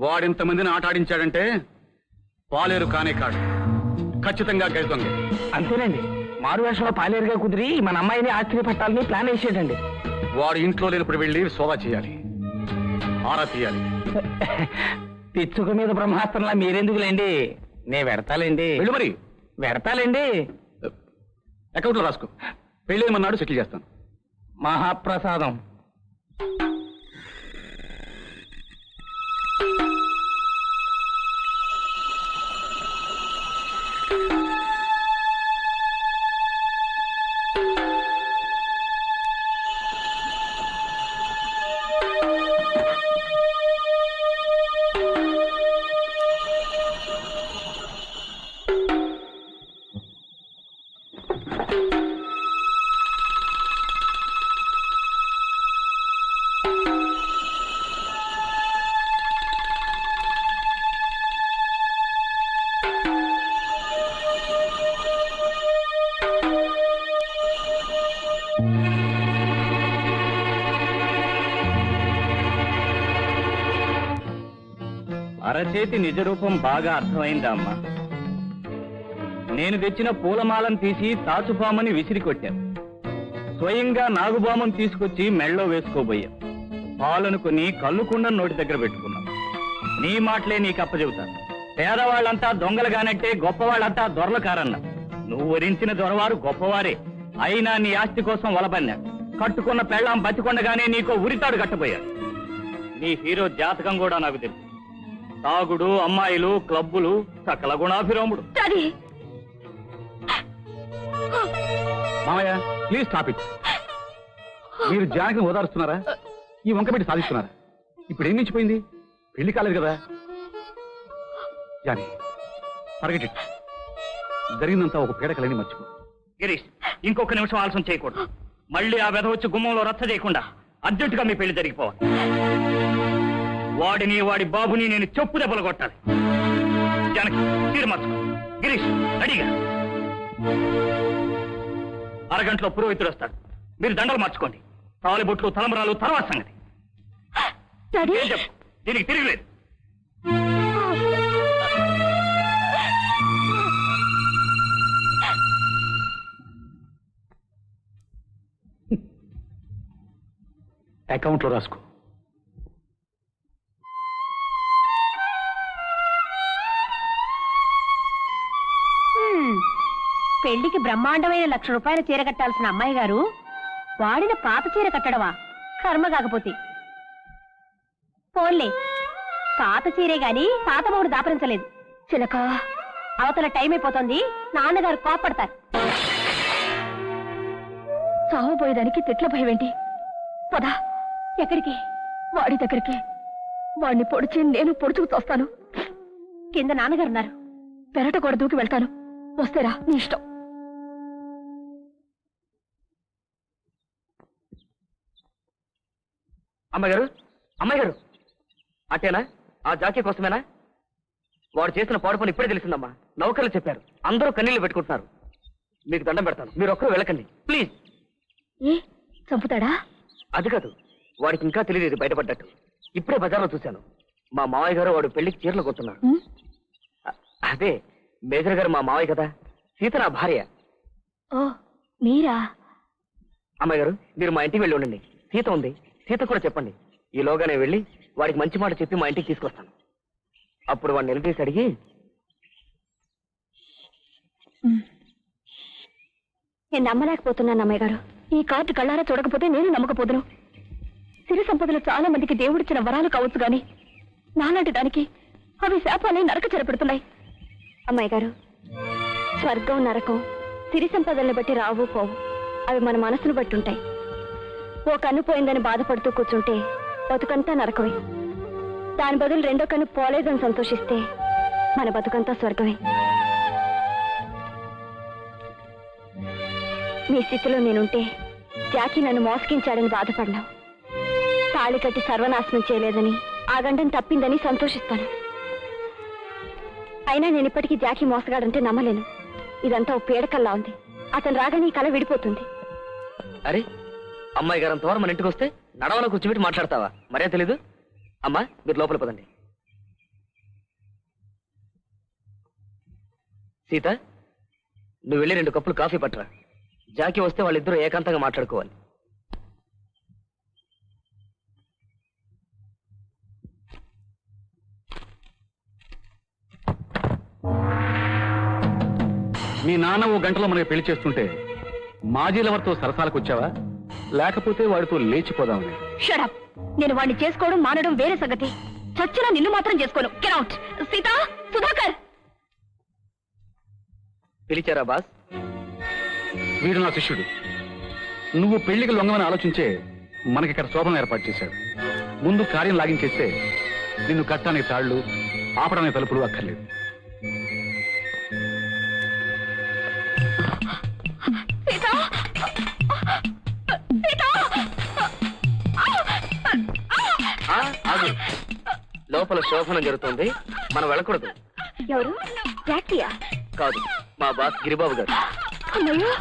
వాడింతమందిని ఆట ఆడించాడంటే పాలేరు కానే కాడు, ఖచ్చితంగా గజదొంగ. అంతేనండి, మారు వేషంలో పాలేరుగా కుదిరి మన అమ్మాయిని ఆశ్చర్యపట్టాలని ప్లాన్ వేసాడండి. వాడు ఇంట్లో లేనప్పుడు వెళ్ళి సోదా చేయాలి, ఆరా తీయాలి. పిచ్చుక మీద బ్రహ్మాస్త్రంలా మీరెందుకులేండి, నే వెడతాలేండి. వెళ్ళు మరి. వెడతాలేండి. అకౌంట్లో రాసుకో, పెళ్ళేమన్నాడు సెటిల్ చేస్తాను. మహాప్రసాదం. అరచేతి నిజరూపం బాగా అర్థమైందా అమ్మా? నేను తెచ్చిన పూలమాలను తీసి తాచుపామని విసిరికొట్టాను. స్వయంగా నాగుబామను తీసుకొచ్చి మెళ్ళో వేసుకోబోయా. పాలనుకుని కళ్ళుకుండా నోటి దగ్గర పెట్టుకున్నాం. నీ మాటలే నీకు అప్పచెబుతాను. పేదవాళ్ళంతా దొంగలుగానంటే గొప్పవాళ్ళంతా దొరలు కారన్నా. నువ్వు వరించిన దొరవారు గొప్పవారే, అయినా నీ ఆస్తి కోసం వలబన్నాడు. కట్టుకున్న పెళ్ళాం బతికొండగానే నీకో ఉరితాడు కట్టబోయాడు. నీ హీరో జాతకం కూడా నాకు తెలుసు. తాగుడు, అమ్మాయిలు, క్లబ్బులు, సకల గుణాభిరాముడు. మామయ్య ప్లీజ్ స్టాప్ ఇట్. మీరు జానకిని ఓదారుస్తున్నారా? ఈ వంక పెట్టి సాధిస్తున్నారా? ఇప్పుడు ఏం మించిపోయింది? పెళ్లి కాలేదు కదా. జాని ఫర్గెట్ ఇట్. జరిగిందంతా ఒక పీడకలని మర్చిపో. గిరీష్, ఇంకొక నిమిషం ఆలస్యం చేయకూడదు. మళ్ళీ ఆ వెధ వచ్చి గుమ్మంలో రచ్చ చేయకుండా అర్జెంటుగా మీ పెళ్లి జరిగిపోవాలి. వాడిని వాడి బాబుని నేను చెప్పు దెబ్బలు కొట్టాలి. జానకి తీర్మార్చుకో. గిరీష్ రెడీగా. అరగంటలో పురోహితుడు వస్తాడు. మీరు దండలు మార్చుకోండి. తాలిబొట్లు, తలంబరాలు తర్వాత సంగతి. చెప్పు, దీనికి తిరిగిలేదు. అకౌంట్లో రాసుకో. పెళ్లికి బ్రహ్మాండమైన ₹1,00,000 చీర కట్టాల్సిన అమ్మాయి గారు వాడిన పాత చీర కట్టడమా? కర్మ కాకపోతే పోన్లే, పాత చీరే గాని పాత మొగుడు దాపరించలేదు. చిలక అవతల టైం అయిపోతుంది, నాన్నగారు కోపడతారు. చావబోయేదానికి తిట్ల భయం ఏంటి? పదా. ఎక్కడికి? వాడి దగ్గరికి. వాడిని పొడిచి నేను పొడుచుకు తోస్తాను. కింద నాన్నగారున్నారు. పెరట కూడా దూకి వెళ్తాను. వస్తేరా, నీ ఇష్టం. అమ్మాయి గారు అటేనా? ఆ జాకీ కోసమేనా? వాడు చేసిన పాడు పని ఇప్పుడే తెలిసిందమ్మా. నౌకర్లు చెప్పారు. అందరూ కన్నీళ్లు పెట్టుకుంటున్నారు. మీకు దండం పెడతాను, మీరు ఒక్కరు వెళ్ళకండి ప్లీజ్. ఏ చంపుతాడా? అది కాదు, వాడికి ఇంకా తెలియదు బయటపడ్డట్టు. ఇప్పుడే బజార్లో చూశాను. మా మావయ్య గారు వాడు పెళ్లికి చీరలు కొట్టున్నారు. అదే మేజర్ గారు మా మావయ్య కదా, సీత నా భార్య. ఓ మీరా? అమ్మాయి గారు, మీరు మా ఇంటికి వెళ్ళి ఉండండి. సీత ఉంది, సీత కూడా చెప్పండి. ఈలోగానే వెళ్ళి వాడికి మంచి మాట చెప్పి మా ఇంటికి తీసుకొస్తాను. అప్పుడు వాడిని నిలదీసి అడిగి. నేను నమ్మలేకపోతున్నాను అమ్మాయి గారు. ఈ కార్డు కళ్ళారా చూడకపోతే నేను నమ్మకపోదును. సిరి సంపదలు చాలా మందికి దేవుడిచ్చిన వరాలు కావచ్చు గాని నాలాంటి దానికి అవి శాపాన్ని నరక చెరపెడుతున్నాయి. అమ్మాయి గారు, స్వర్గం నరకం సిరి సంపదల్ని బట్టి రావు పోవు. అవి మన మనసును బట్టి ఉంటాయి. ఓ కన్ను పోయిందని బాధపడుతూ కూర్చుంటే బతుకంతా నరకమే. దాని బదులు రెండో కన్ను పోలేదని సంతోషిస్తే మన బతుకంతా స్వర్గమే. మీ స్థితిలో నేనుంటే జాకీ నన్ను మోసగించాడని బాధపడ్డావు. తాళి కట్టి సర్వనాశనం చేయలేదని, ఆ గండం తప్పిందని సంతోషిస్తాను. అయినా నేను ఇప్పటికీ జాకీ మోసగాడంటే నమ్మలేను. ఇదంతా ఓ పీడకల్లా ఉంది. అతను రాగానే ఈ కళ విడిపోతుంది. అరే అమ్మాయి గారు అంతవరకు మన ఇంటికి వస్తే నడవలో కూర్చోబెట్టి మాట్లాడతావా? మరే తెలీదు. అమ్మా, మీరు లోపల పదండి. సీత, నువ్వు వెళ్ళి 2 కప్పులు కాఫీ పట్టరా. జాకి వస్తే వాళ్ళిద్దరూ ఏకాంతంగా మాట్లాడుకోవాలి. మీ నాన్న ఓ గంటలో మనకి పెళ్లి చేస్తుంటే మాజీ లవర్తో సరసాలకు వచ్చావా, లేకపోతే వాడితో లేచిపోదామని? షడప్. నేను వాడిని చేసుకోవడం మానడం వేరే సంగతి. చచ్చినా నిన్ను మాత్రం చేసుకోను. Get out. సీత, సుధాకర్. పిలిచారా బాస్? వీడు నా శిష్యుడు. నువ్వు పెళ్లికి లొంగమని ఆలోచించే మనకిక్కడ శోభనం ఏర్పాటు చేశాడు. ముందు కార్యం లాగించేస్తే నిన్ను కట్టడానికి తాళ్లు, ఆపడానికి తలుపులు అక్కర్లేదు. సీత, సీత. ఆగు. లోపల శోభనం జరుగుతుంది, మనం వెళ్ళకూడదు. ఎవరు? జాకియా? కాదు, మా బాస్ గిరిబాబు గారు. అమ్మయ్యో,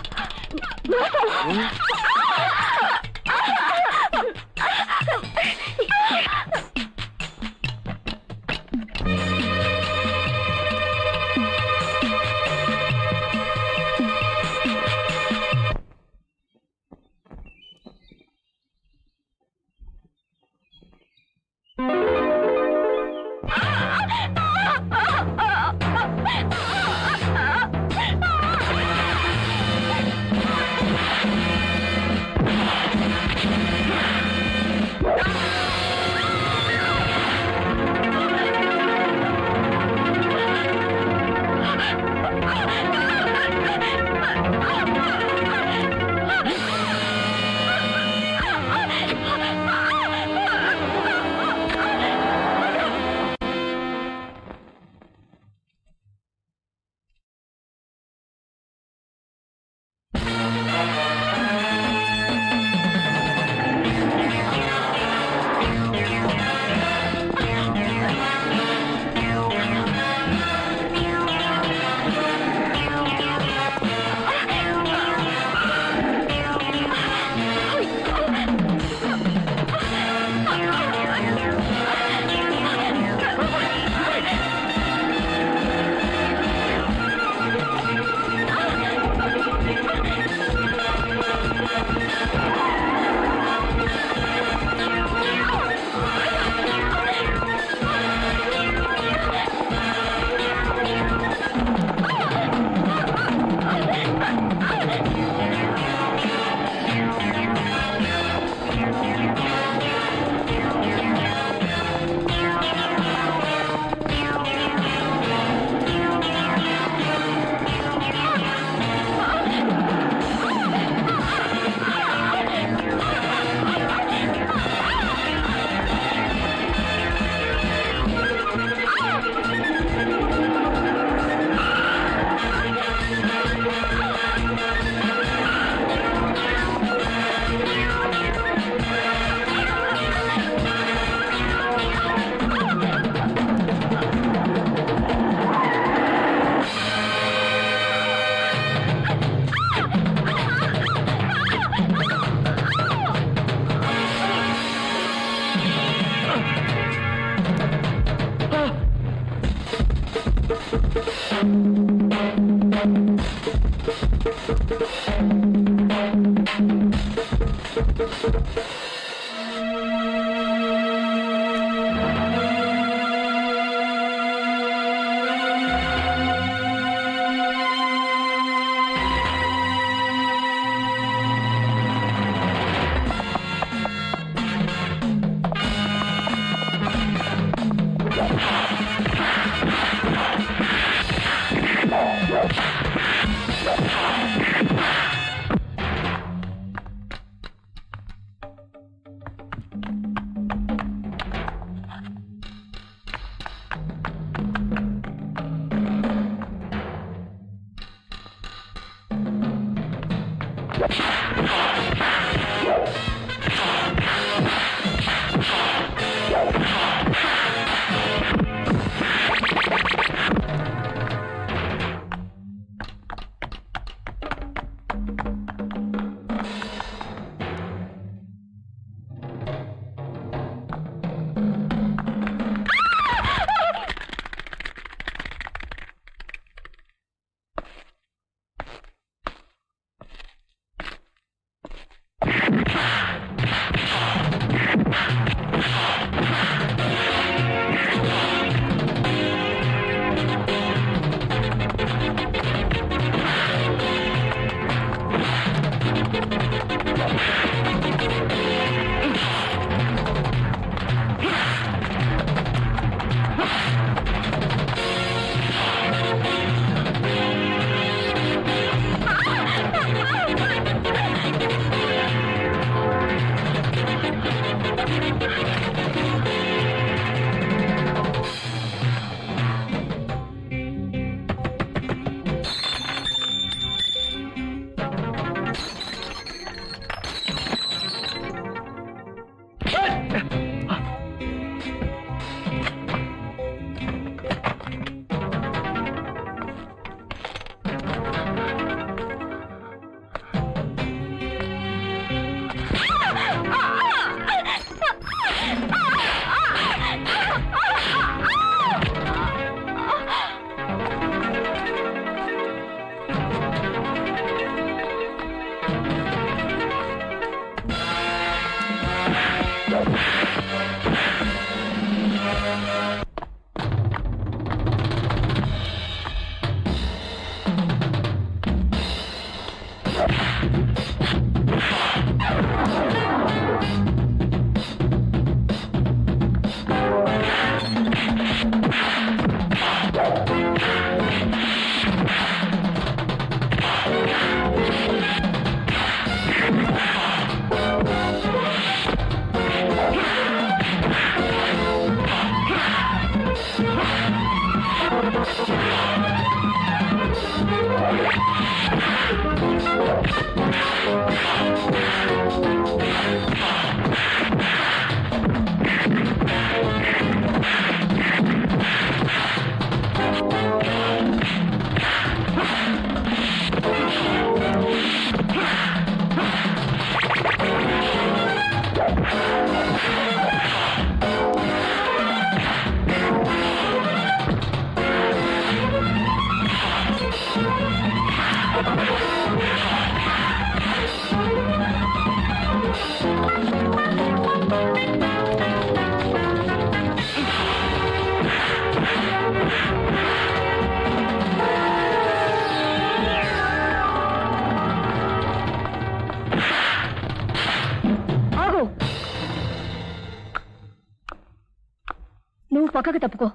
నువ్వు పక్కకు తప్పుకో.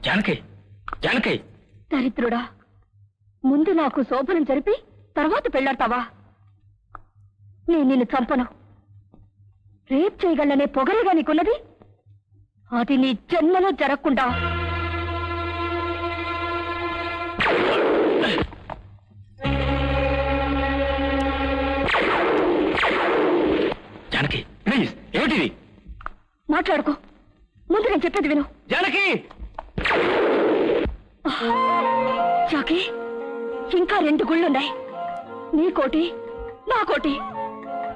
జానకి, జానకి, దరిద్రుడా, ముందు నాకు శోభనం జరిపి తర్వాత పెళ్ళాడతావా? నేను నిన్ను చంపను. రేప్ చేయగలనే పొగరేగా నీకున్నది, అది నీ జన్మలో జరగకుండా. జానకి ప్లీజ్, ఏమిటిది? మాట్లాడుకో, ముందు నేను చెప్పేది విను. జానకి, జాకి, ఇంకా 2 గుళ్ళున్నాయి. నీ కోటి, నా కోటి.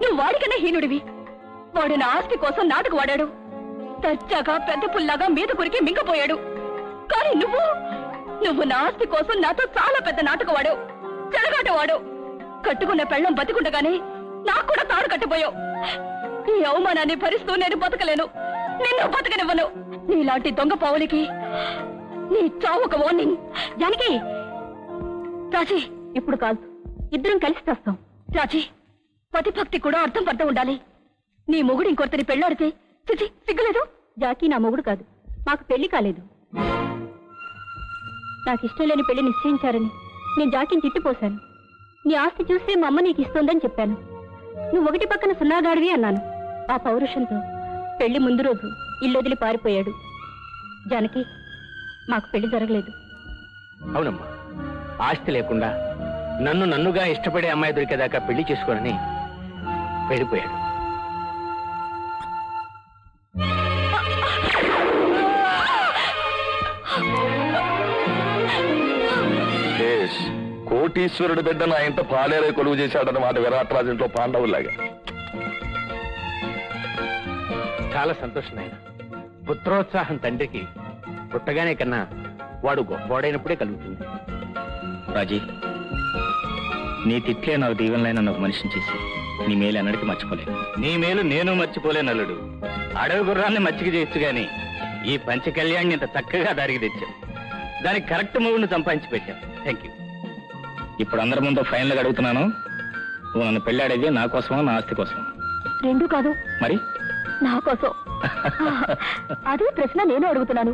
నువ్వు వాడికన్నా హీనుడివి. వాడు నా ఆస్తి కోసం నాటకు వాడాడు. దర్జాగా పెద్ద పుల్లాగా మీద కురికి మింగపోయాడు. కానీ నువ్వు నా ఆస్తి కోసం నాతో చాలా పెద్ద నాటకు వాడావు, చెడగాట వాడావు. కట్టుకున్న పెళ్ళం బతికుండగానే నాకు కూడా తాడు కట్టిపోయావు. ఈ అవమానాన్ని భరిస్తూ నేను బతకలేను, నిన్ను బతకనివ్వను. నీలాంటి దొంగ పావులకి నీ చావు ఒక వార్నింగ్. జానకి, రాజీ, ఇప్పుడు కాదు, ఇద్దరం కలిసి చేస్తాం. రాజీ, పతిభక్తి కూడా అర్థం పర్థం ఉండాలి. నీ మొగుడు ఇంకొకరిని పెళ్ళాడితే చిచి సిగ్గులేదు. జాకీ నా మొగుడు కాదు, మాకు పెళ్లి కాలేదు. నాకు ఇష్టం లేని పెళ్లి నిశ్చయించారని నేను జాకీని తిట్టిపోశాను. నీ ఆస్తి చూస్తే మా అమ్మ నీకు ఇస్తోందని చెప్పాను. నువ్వు 1 పక్కన 0 గాడివి అన్నాను. ఆ పౌరుషంతో పెళ్లి ముందు రోజు ఇల్లొదిలి పారిపోయాడు. జానకి, మాకు పెళ్లి జరగలేదు. అవునమ్మా, ఆస్తి లేకుండా నన్నుగా ఇష్టపడే అమ్మాయి దొరికేదాకా పెళ్లి చేసుకోనని వెళ్ళిపోయాడు. కోటీశ్వరుడి బిడ్డ నా ఇంట పాలేరే కొలువు చేశాడన్నమాట విరాట్రాజు ఇంట్లో పాండవులాగా. చాలా సంతోషం నాయన. పుత్రోత్సాహం తండ్రికి పుట్టగానే కన్నా వాడు గొప్పవాడైనప్పుడే కలుగుతుంది. రాజీ, నీ తిట్లే నాకు దీవెనలైన ఒక మనిషిని చేసి నీ మేలు అన్నడికి మర్చిపోలేను. నీ మేలు నేను మర్చిపోలేను అల్లుడు. అడవి గుర్రాన్ని మచ్చిక చేయొచ్చు గాని ఈ పంచ కళ్యాణ్ని ఇంత చక్కగా దారికి తెచ్చావు. దానికి కరెక్ట్ మూడుని సంపాదించి పెట్టావు. Thank you. ఇప్పుడు అందరి ముందు ఫైనల్గా అడుగుతున్నాను, నువ్వు నన్ను పెళ్ళాడేది నా కోసమా, నా ఆస్తి కోసమా? 2 కాదు, మరి నా కోసం. అదే ప్రశ్న నేను అడుగుతున్నాను.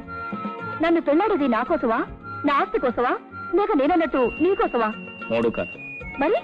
నన్ను పెళ్ళాడేది నా కోసమా, నా ఆస్తి కోసమా, లేక నేనన్నట్టు నీ కోసమా? 3 కాదు. మరి